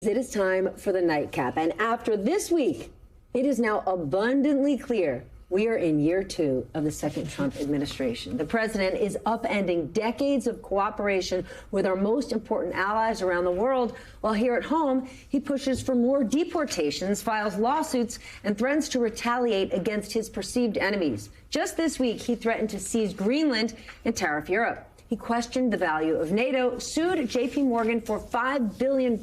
It is time for the nightcap. And after this week, it is now abundantly clear we are in year 2 of the second Trump administration. The president is upending decades of cooperation with our most important allies around the world, while here at home, he pushes for more deportations, files lawsuits, and threatens to retaliate against his perceived enemies. Just this week, he threatened to seize Greenland and tariff Europe. He questioned the value of NATO, sued JP Morgan for $5 billion,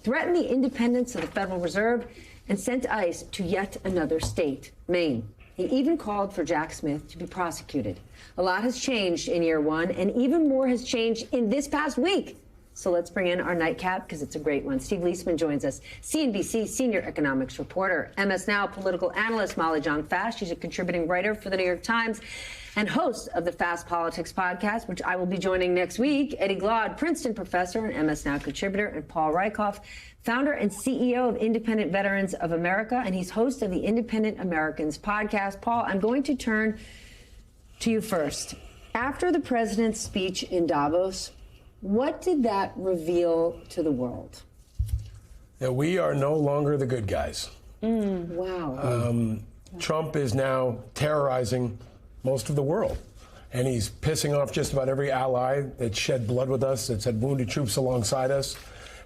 threatened the independence of the Federal Reserve, and sent ICE to yet another state, Maine. He even called for Jack Smith to be prosecuted. A lot has changed in year 1, and even more has changed in this past week. So let's bring in our nightcap, because it's a great one. Steve Liesman joins us, CNBC senior economics reporter, MS Now political analyst Molly Jong-Fast. She's a contributing writer for the New York Times and host of the Fast Politics podcast, which I will be joining next week. Eddie Glaude, Princeton professor and MS Now contributor, and Paul Rieckhoff, founder and CEO of Independent Veterans of America, and he's host of the Independent Americans podcast. Paul, I'm going to turn to you first. After the president's speech in Davos, what did that reveal to the world? That we are no longer the good guys. Wow. Trump is now terrorizing most of the world. And he's pissing off just about every ally that shed blood with us, that's had wounded troops alongside us.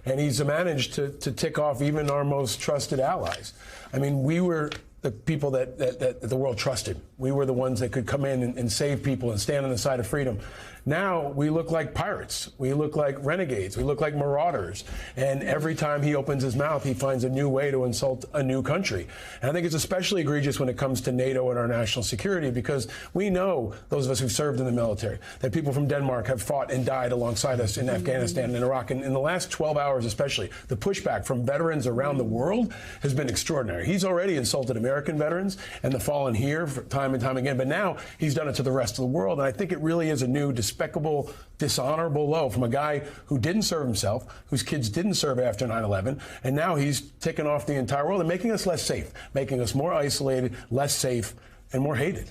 And he's managed to tick off even our most trusted allies. I mean, we were the people that the world trusted. We were the ones that could come in and save people and stand on the side of freedom. Now we look like pirates. We look like renegades. We look like marauders. And every time he opens his mouth, he finds a new way to insult a new country. And I think it's especially egregious when it comes to NATO and our national security, because we know, those of us who've served in the military, that people from Denmark have fought and died alongside us in Afghanistan and Iraq. And in the last 12 hours especially, the pushback from veterans around the world has been extraordinary. He's already insulted American veterans and the fallen here time and time again, but now he's done it to the rest of the world. And I think it really is a new despicable, dishonorable low from a guy who didn't serve himself, whose kids didn't serve after 9/11, and now he's ticking off the entire world and making us less safe, making us more isolated, less safe, and more hated.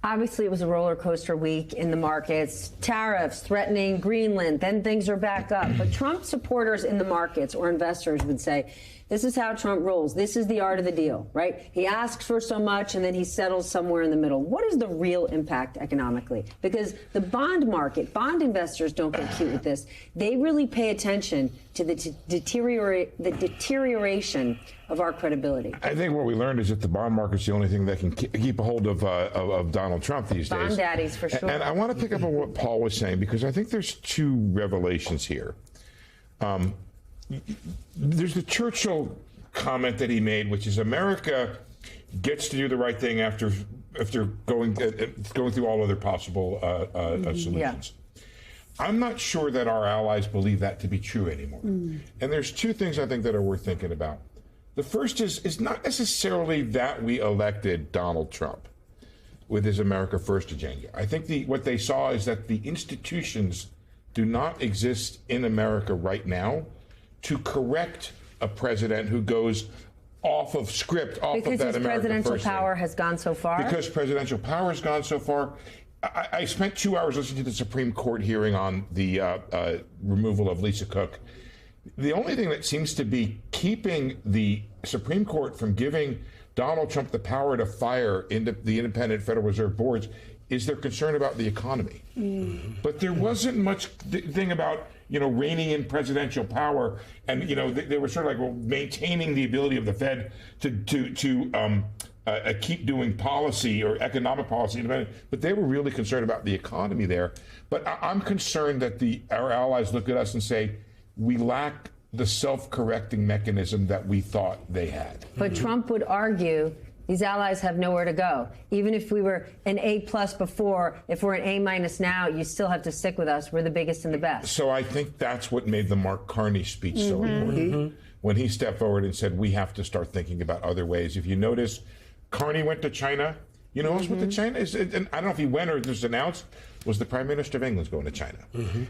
Obviously, it was a roller coaster week in the markets. Tariffs threatening Greenland, then things are back up. But Trump supporters in the markets or investors would say, this is how Trump rolls. This is the art of the deal, right? He asks for so much and then he settles somewhere in the middle. What is the real impact economically? Because the bond market, bond investors don't get cute with this. They really pay attention to the deterioration of our credibility. I think what we learned is that the bond market's the only thing that can keep a hold of Donald Trump these days. Bond daddies, for sure. And I want to pick up on what Paul was saying, because I think there's two revelations here. There's the Churchill comment that he made, which is America gets to do the right thing after going through all other possible solutions. Yeah. I'm not sure that our allies believe that to be true anymore. And there's two things I think that are worth thinking about. The first is not necessarily that we elected Donald Trump with his America First agenda. I think what they saw is that the institutions do not exist in America right now to correct a president who goes off of script, off because of that America presidential First power thing. Has gone so far? Because presidential power has gone so far. I spent 2 hours listening to the Supreme Court hearing on the removal of Lisa Cook. The only thing that seems to be keeping the Supreme Court from giving Donald Trump the power to fire the independent Federal Reserve boards is their concern about the economy. But there wasn't much thing about, reining in presidential power, and they were sort of like maintaining the ability of the Fed to keep doing policy or economic policy independent. But they were really concerned about the economy there. But I'm concerned that our allies look at us and say we lack the self-correcting mechanism that we thought they had. But Trump would argue these allies have nowhere to go. Even if we were an A+ before, if we're an A- now, you still have to stick with us. We're the biggest and the best. So I think that's what made the Mark Carney speech so important. When he stepped forward and said, we have to start thinking about other ways. If you notice, Carney went to China. You know who else went to China? And I don't know if he went or just announced, was the Prime Minister of England's going to China.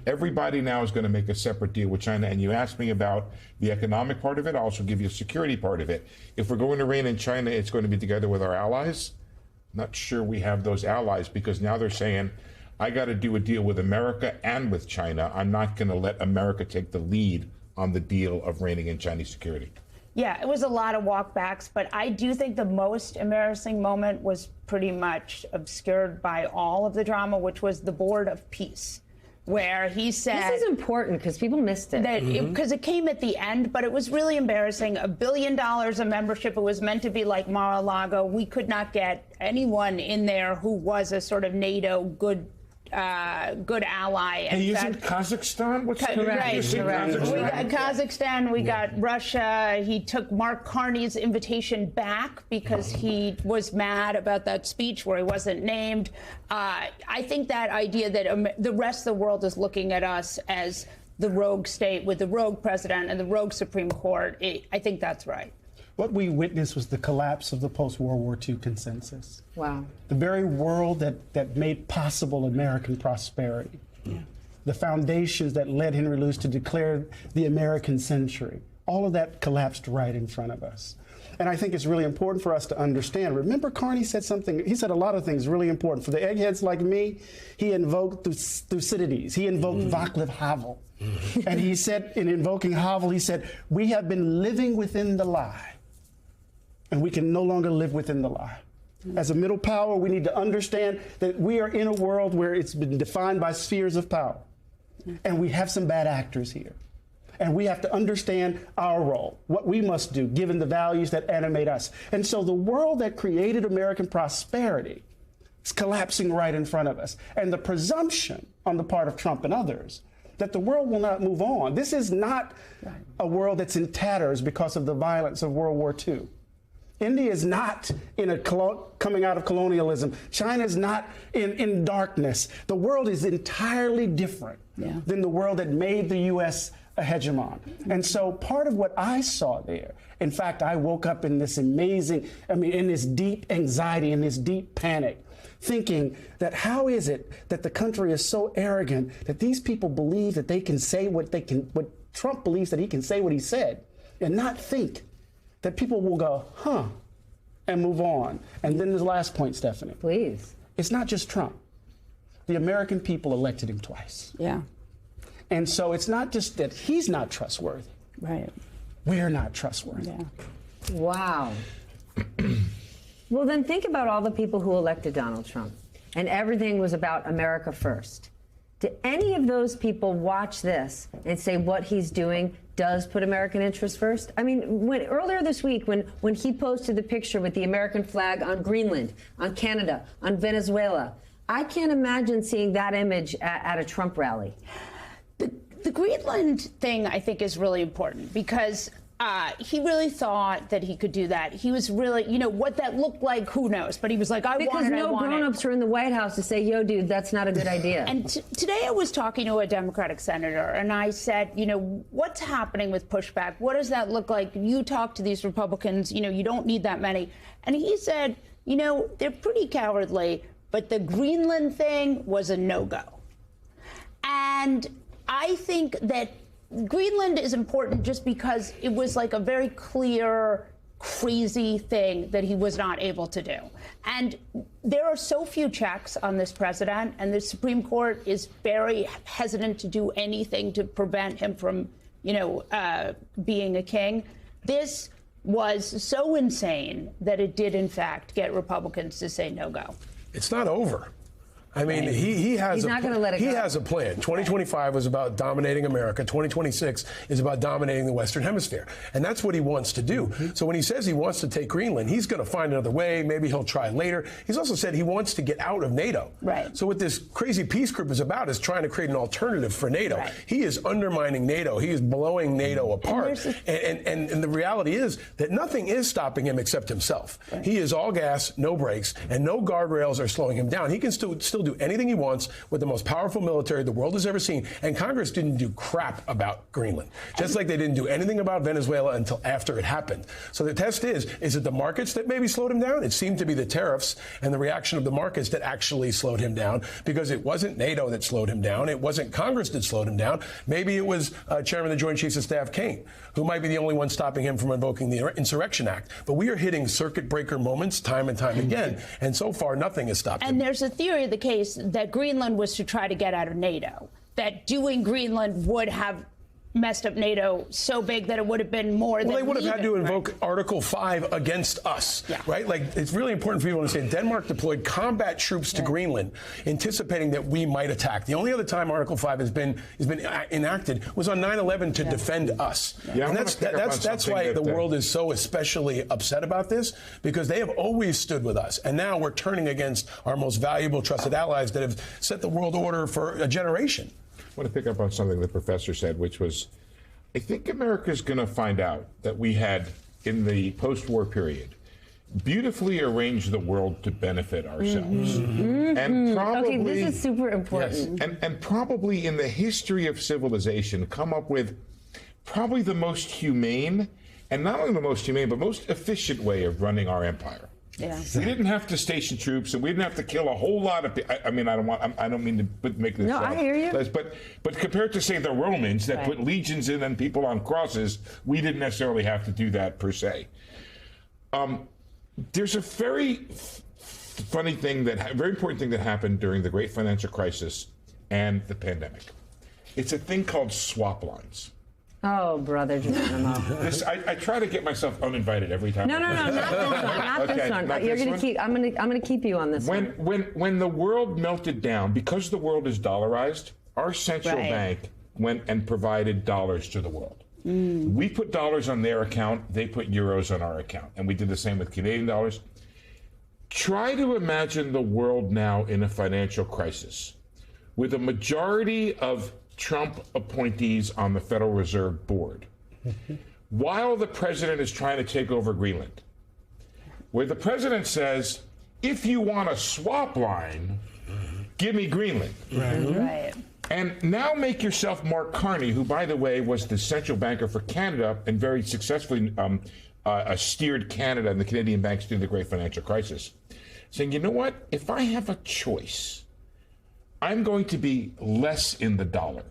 Everybody now is going to make a separate deal with China. And you asked me about the economic part of it. I'll also give you a security part of it. If we're going to rein in China, it's going to be together with our allies. Not sure we have those allies, because now they're saying, I got to do a deal with America and with China. I'm not going to let America take the lead on the deal of reining in Chinese security? Yeah, it was a lot of walkbacks, but I do think the most embarrassing moment was pretty much obscured by all of the drama, which was the Board of Peace, where he said... This is important because people missed it. Because it came at the end, but it was really embarrassing. $1 billion of membership. It was meant to be like Mar-a-Lago. We could not get anyone in there who was a sort of NATO good ally. Hey, isn't Kazakhstan? What's Right, correct. We got Kazakhstan, we got Russia. He took Mark Carney's invitation back because he was mad about that speech where he wasn't named. I think that idea that the rest of the world is looking at us as the rogue state with the rogue president and the rogue Supreme Court, I think that's right. What we witnessed was the collapse of the post-World War II consensus. Wow. The very world that made possible American prosperity. Yeah. The foundations that led Henry Luce to declare the American century. All of that collapsed right in front of us. And I think it's really important for us to understand. Remember, Carney said something, he said a lot of things really important. For the eggheads like me, he invoked Thucydides. He invoked Václav Havel. And he said, in invoking Havel, he said, we have been living within the lie. And we can no longer live within the lie. As a middle power, we need to understand that we are in a world where it's been defined by spheres of power. And we have some bad actors here. And we have to understand our role, what we must do, given the values that animate us. And so the world that created American prosperity is collapsing right in front of us. And the presumption on the part of Trump and others that the world will not move on. This is not a world that's in tatters because of the violence of World War II. India is not coming out of colonialism. China is not in darkness. The world is entirely different than the world that made the U.S. a hegemon. And so part of what I saw there, in fact, I woke up in this in this deep anxiety, in this deep panic, thinking that how is it that the country is so arrogant that these people believe that they can say what Trump believes that he can say what he said, and not think that people will go, huh, and move on. And then the last point, Stephanie. Please. It's not just Trump. The American people elected him twice. Yeah. And so it's not just that he's not trustworthy. Right. We're not trustworthy. Yeah. Wow. Well, then think about all the people who elected Donald Trump, and everything was about America first. Do any of those people watch this and say what he's doing does put American interests first? I mean, earlier this week, when he posted the picture with the American flag on Greenland, on Canada, on Venezuela, I can't imagine seeing that image at a Trump rally. The Greenland thing, I think, is really important because he really thought that he could do that. He was really, what that looked like, who knows? But he was like, I want it, I want it. Because no grown-ups are in the White House to say, yo, dude, that's not a good idea. And today I was talking to a Democratic senator, and I said, what's happening with pushback? What does that look like? You talk to these Republicans, you don't need that many. And he said, they're pretty cowardly, but the Greenland thing was a no-go. And I think that Greenland is important just because it was like a very clear, crazy thing that he was not able to do. And there are so few checks on this president, and the Supreme Court is very hesitant to do anything to prevent him from, being a king. This was so insane that it did, in fact, get Republicans to say no go. It's not over. I mean, he has not going to let it go. He has a plan. 2025 was about dominating America. 2026 is about dominating the Western Hemisphere. And that's what he wants to do. So when he says he wants to take Greenland, he's going to find another way. Maybe he'll try later. He's also said he wants to get out of NATO. Right. So what this crazy peace group is about is trying to create an alternative for NATO. Right. He is undermining NATO. He is blowing NATO apart. And the reality is that nothing is stopping him except himself. Right. He is all gas, no brakes, and no guardrails are slowing him down. He can still do anything he wants with the most powerful military the world has ever seen. And Congress didn't do crap about Greenland, just like they didn't do anything about Venezuela until after it happened. So the test is it the markets that maybe slowed him down? It seemed to be the tariffs and the reaction of the markets that actually slowed him down, because it wasn't NATO that slowed him down. It wasn't Congress that slowed him down. Maybe it was Chairman of the Joint Chiefs of Staff Kane, who might be the only one stopping him from invoking the Insurrection Act. But we are hitting circuit breaker moments time and time again. And so far, nothing has stopped him. And there's a theory of the case that Greenland was to try to get out of NATO, that doing Greenland would have messed up NATO so big that it would have been more than Well, they would have had to even, invoke Article 5 against us, Yeah. right? Like, it's really important for people to understand Denmark deployed combat troops to Greenland, anticipating that we might attack. The only other time Article 5 has been enacted was on 9/11 to defend us. Yeah, I and wanna pick up on that's something why that, the world is so especially upset about this, because they have always stood with us. And now we're turning against our most valuable, trusted allies that have set the world order for a generation. I want to pick up on something the professor said, which was, I think America's going to find out that we had, in the post-war period, beautifully arranged the world to benefit ourselves. And probably, Okay, this is super important. and probably in the history of civilization, come up with probably the most humane, and not only the most humane, but most efficient way of running our empire. Yeah. We didn't have to station troops, and we didn't have to kill a whole lot of people. I mean, I don't mean to make this. No, I hear you. But compared to, say, the Romans that put legions in and people on crosses, we didn't necessarily have to do that per se. There's a very funny thing very important thing that happened during the Great Financial Crisis and the pandemic. It's a thing called swap lines. Oh, brother Geronimo. I try to get myself uninvited every time. No, not this one. Not this Okay, one. not You're this gonna one? keep. I'm gonna keep you on this one. When the world melted down, because the world is dollarized, our central bank went and provided dollars to the world. We put dollars on their account, they put euros on our account, and we did the same with Canadian dollars. Try to imagine the world now in a financial crisis with a majority of Trump appointees on the Federal Reserve Board, while the president is trying to take over Greenland, where the president says, if you want a swap line, give me Greenland. Right. And now make yourself Mark Carney, who, by the way, was the central banker for Canada and very successfully steered Canada and the Canadian banks through the great financial crisis, saying, you know what, if I have a choice, I'm going to be less in the dollar.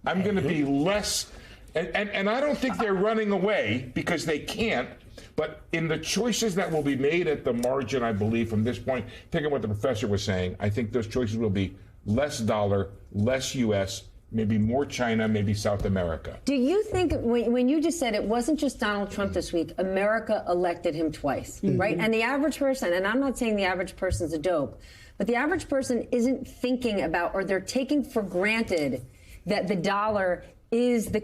I'm going to be less, and I don't think they're running away because they can't, but in the choices that will be made at the margin, I believe, from this point, picking what the professor was saying, I think those choices will be less dollar, less U.S., maybe more China, maybe South America. Do you think, when you just said it wasn't just Donald Trump this week, America elected him twice, right? And the average person, and I'm not saying the average person's a dope, but the average person isn't thinking about, or they're taking for granted that the dollar is the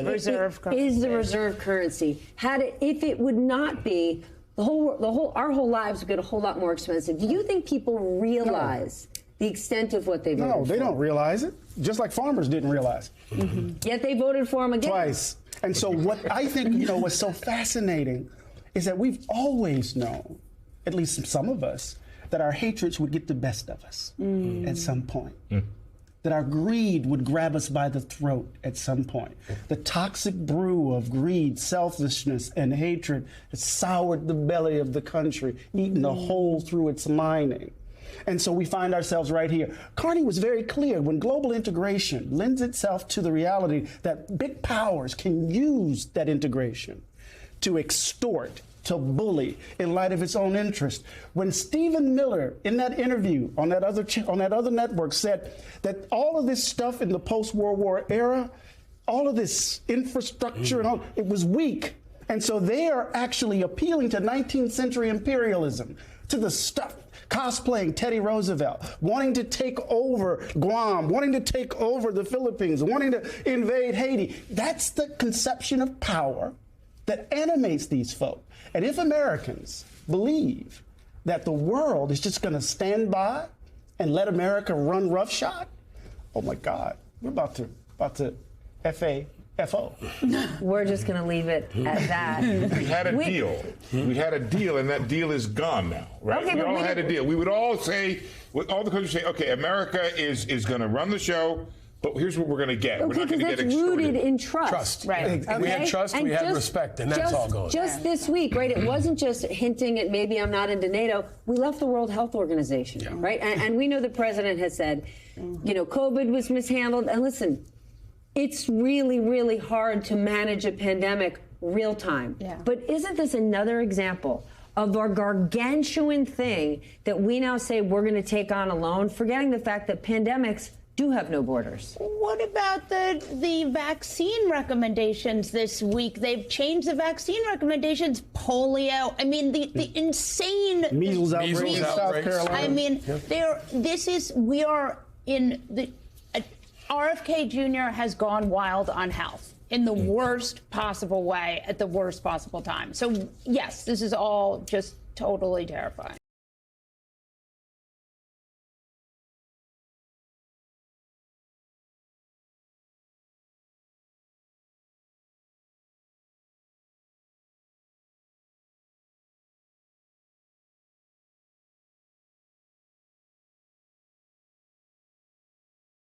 reserve currency. Is the reserve currency. If it would not be, our whole lives would get a whole lot more expensive. Do you think people realize the extent of what they voted for? No, they don't realize it. Just like farmers didn't realize. Yet they voted for him again. Twice. And so what I think, was so fascinating is that we've always known, at least some of us, that our hatreds would get the best of us at some point. That our greed would grab us by the throat at some point. The toxic brew of greed, selfishness, and hatred has soured the belly of the country, eaten a hole through its lining. And so we find ourselves right here. Carney was very clear when global integration lends itself to the reality that big powers can use that integration to extort, to bully in light of its own interest. When Stephen Miller, in that interview on that other network, said that all of this stuff in the post-World War era, all of this infrastructure and all, it was weak. And so they are actually appealing to 19th century imperialism, to the stuff, cosplaying Teddy Roosevelt, wanting to take over Guam, wanting to take over the Philippines, wanting to invade Haiti. That's the conception of power that animates these folk. And if Americans believe that the world is just going to stand by and let America run roughshod, oh my God, we're about to FAFO. We're just going to leave it at that. We had a deal. We had a deal, and that deal is gone now, right? Okay, we but all we had a deal. We would all say, all the countries say, okay, America is going to run the show, but here's what we're going to get. We're Okay, not going because to get that's rooted extorted. in trust. Trust. Right. Yeah. We had trust, we had respect, and that's all goes. Just this week, right? It wasn't just hinting at maybe I'm not into NATO. We left the World Health Organization, right? And we know the president has said, COVID was mishandled. And listen, it's really, really hard to manage a pandemic real time. Yeah. But isn't this another example of our gargantuan thing that we now say we're going to take on alone, forgetting the fact that pandemics do have no borders. What about the vaccine recommendations this week? They've changed the vaccine recommendations. Polio. I mean, the insane Measles outbreak in South outbreaks. Carolina. I mean, we are in the RFK Jr. has gone wild on health in the worst possible way at the worst possible time. So yes, this is all just totally terrifying.